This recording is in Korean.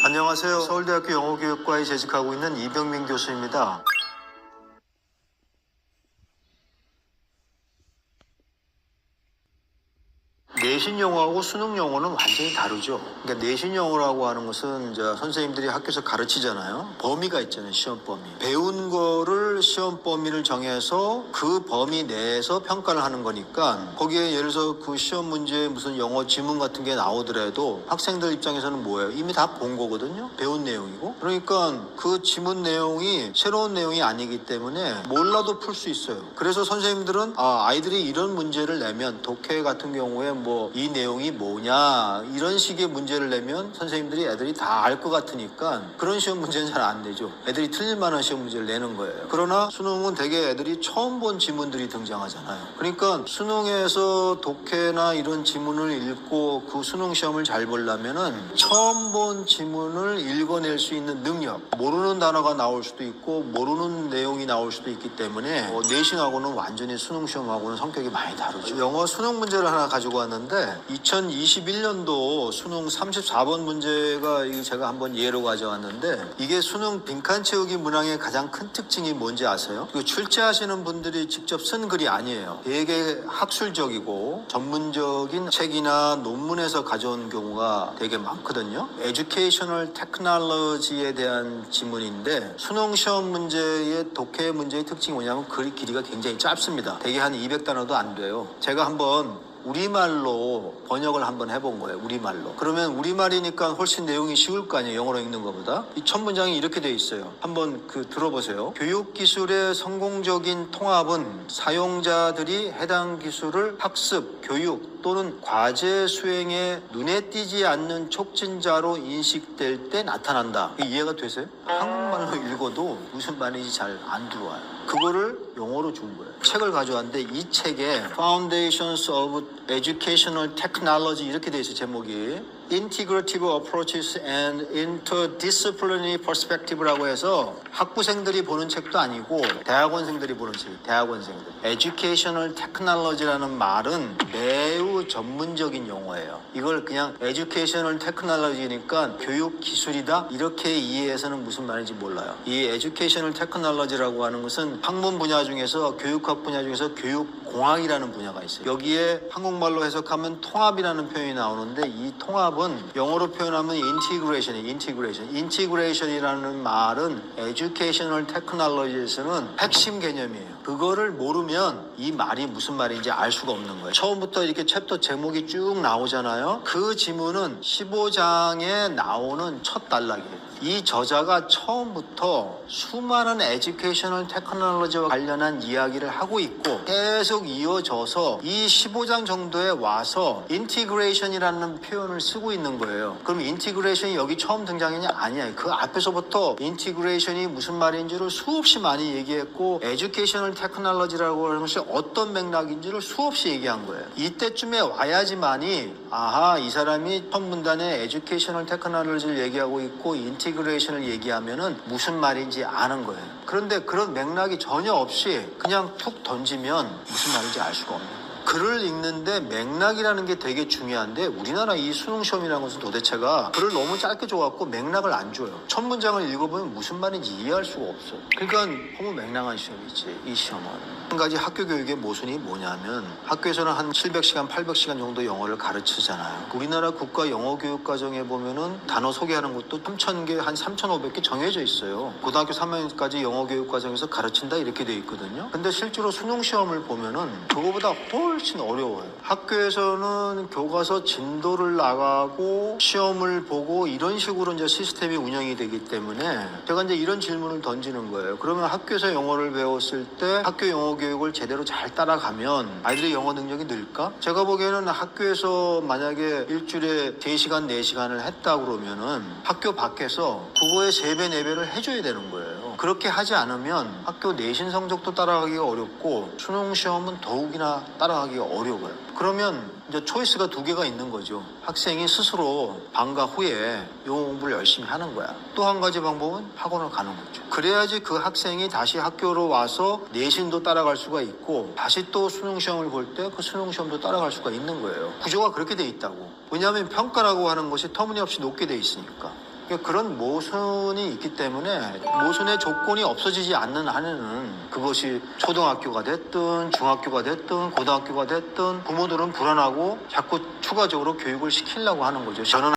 안녕하세요. 서울대학교 영어교육과에 재직하고 있는 이병민 교수입니다. 내신 영어하고 수능 영어는 완전히 다르죠. 그러니까 내신 영어라고 하는 것은 이제 선생님들이 학교에서 가르치잖아요. 범위가 있잖아요. 시험 범위. 배운 거를 시험 범위를 정해서 그 범위 내에서 평가를 하는 거니까 거기에 예를 들어서 그 시험 문제에 무슨 영어 지문 같은 게 나오더라도 학생들 입장에서는 뭐예요? 이미 다 본 거거든요. 배운 내용이고. 그러니까 그 지문 내용이 새로운 내용이 아니기 때문에 몰라도 풀 수 있어요. 그래서 선생님들은 아이들이 이런 문제를 내면 독해 같은 경우에 뭐 이 내용이 뭐냐 이런 식의 문제를 내면 선생님들이 애들이 다 알 것 같으니까 그런 시험 문제는 잘 안 내죠. 애들이 틀릴 만한 시험 문제를 내는 거예요. 그러나 수능은 되게 애들이 처음 본 지문들이 등장하잖아요. 그러니까 수능에서 독해나 이런 지문을 읽고 그 수능 시험을 잘 보려면은 처음 본 지문을 읽어낼 수 있는 능력, 모르는 단어가 나올 수도 있고 모르는 내용이 나올 수도 있기 때문에 내신하고는 완전히 수능 시험하고는 성격이 많이 다르죠. 영어 수능 문제를 하나 가지고 왔는데 2021년도 수능 34번 문제가 제가 한번 예로 가져왔는데 이게 수능 빈칸 채우기 문항의 가장 큰 특징이 뭔지 아세요? 출제하시는 분들이 직접 쓴 글이 아니에요. 되게 학술적이고 전문적인 책이나 논문에서 가져온 경우가 되게 많거든요. 에듀케이셔널 테크놀로지에 대한 지문인데 수능 시험 문제의 독해 문제의 특징이 뭐냐면 글 길이가 굉장히 짧습니다. 되게 한 200단어도 안 돼요. 제가 한번 우리말로 번역을 한번 해본 거예요. 우리말로. 그러면 우리말이니까 훨씬 내용이 쉬울 거 아니에요. 영어로 읽는 것보다. 이 첫 문장이 이렇게 돼 있어요. 한번 들어보세요. 교육기술의 성공적인 통합은 사용자들이 해당 기술을 학습, 교육 또는 과제 수행에 눈에 띄지 않는 촉진자로 인식될 때 나타난다. 이해가 되세요? 한국말로 읽어도 무슨 말인지 잘 안 들어와요. 그거를 영어로 준 거예요. 책을 가져왔는데 이 책에 Foundations of Educational Technology 이렇게 돼 있어요. 제목이 Integrative Approaches and Interdisciplinary Perspective라고 해서 학부생들이 보는 책도 아니고 대학원생들이 보는 책이에요. 대학원생들. Educational Technology라는 말은 매우 전문적인 용어예요. 이걸 그냥 Educational Technology니까 교육 기술이다 이렇게 이해해서는 무슨 말인지 몰라요. 이 Educational Technology라고 하는 것은 학문 분야 중에서 교육학 분야 중에서 교육공학이라는 분야가 있어요. 여기에 한국말로 해석하면 통합이라는 표현이 나오는데 이 통합은 영어로 표현하면 인티그레이션이라는 말은 에듀케이셔널 테크놀로지에서는 핵심 개념이에요. 그거를 모르면 이 말이 무슨 말인지 알 수가 없는 거예요. 처음부터 이렇게 챕터 제목이 쭉 나오잖아요. 그 지문은 15장에 나오는 첫 단락이에요. 이 저자가 처음부터 수많은 에듀케이셔널 테크놀로지와 관련한 이야기를 하고 있고 계속 이어져서 이 15장 정도에 와서 인티그레이션이라는 표현을 쓰고 있는 거예요. 그럼 인티그레이션이 여기 처음 등장했냐? 아니야. 그 앞에서부터 인티그레이션이 무슨 말인지를 수없이 많이 얘기했고 에듀케이셔널 테크놀로지라고 하는 것이 어떤 맥락인지를 수없이 얘기한 거예요. 이때쯤에 와야지만이 이 사람이 첫 문단에 에듀케이셔널 테크놀로지를 얘기하고 있고 인티그레이션을 얘기하면은 무슨 말인지 아는 거예요. 그런데 그런 맥락이 전혀 없이 그냥 툭 던지면 무슨 말인지 알 수가 없는 거예요. 글을 읽는데 맥락이라는 게 되게 중요한데 우리나라 이 수능 시험이라는 것은 도대체가 글을 너무 짧게 줘갖고 맥락을 안 줘요. 첫 문장을 읽어보면 무슨 말인지 이해할 수가 없어요. 그러니까 너무 맥락한 시험이지 이 시험은. 한 가지 학교 교육의 모순이 뭐냐면 학교에서는 한 700시간, 800시간 정도 영어를 가르치잖아요. 우리나라 국가 영어 교육 과정에 보면은 단어 소개하는 것도 3,000개, 한 3,500개 정해져 있어요. 고등학교 3학년까지 영어 교육 과정에서 가르친다 이렇게 돼 있거든요. 근데 실제로 수능 시험을 보면은 그거보다 훨씬 어려워요. 학교에서는 교과서 진도를 나가고 시험을 보고 이런 식으로 이제 시스템이 운영이 되기 때문에 제가 이제 이런 질문을 던지는 거예요. 그러면 학교에서 영어를 배웠을 때 학교 영어 교육을 제대로 잘 따라가면 아이들의 영어 능력이 늘까? 제가 보기에는 학교에서 만약에 일주일에 3시간, 4시간을 했다 그러면은 학교 밖에서 그거의 3배, 4배를 해줘야 되는 거예요. 그렇게 하지 않으면 학교 내신 성적도 따라가기가 어렵고 수능 시험은 더욱이나 따라가기가 어려워요. 그러면 이제 초이스가 2개가 있는 거죠. 학생이 스스로 방과 후에 영어 공부를 열심히 하는 거야. 또 한 가지 방법은 학원을 가는 거죠. 그래야지 그 학생이 다시 학교로 와서 내신도 따라갈 수가 있고 다시 또 수능 시험을 볼 때 그 수능 시험도 따라갈 수가 있는 거예요. 구조가 그렇게 돼 있다고. 왜냐하면 평가라고 하는 것이 터무니없이 높게 돼 있으니까. 그러니까 그런 모순이 있기 때문에 모순의 조건이 없어지지 않는 한에는 그것이 초등학교가 됐든 중학교가 됐든 고등학교가 됐든 부모들은 불안하고 자꾸 추가적으로 교육을 시키려고 하는 거죠. 저는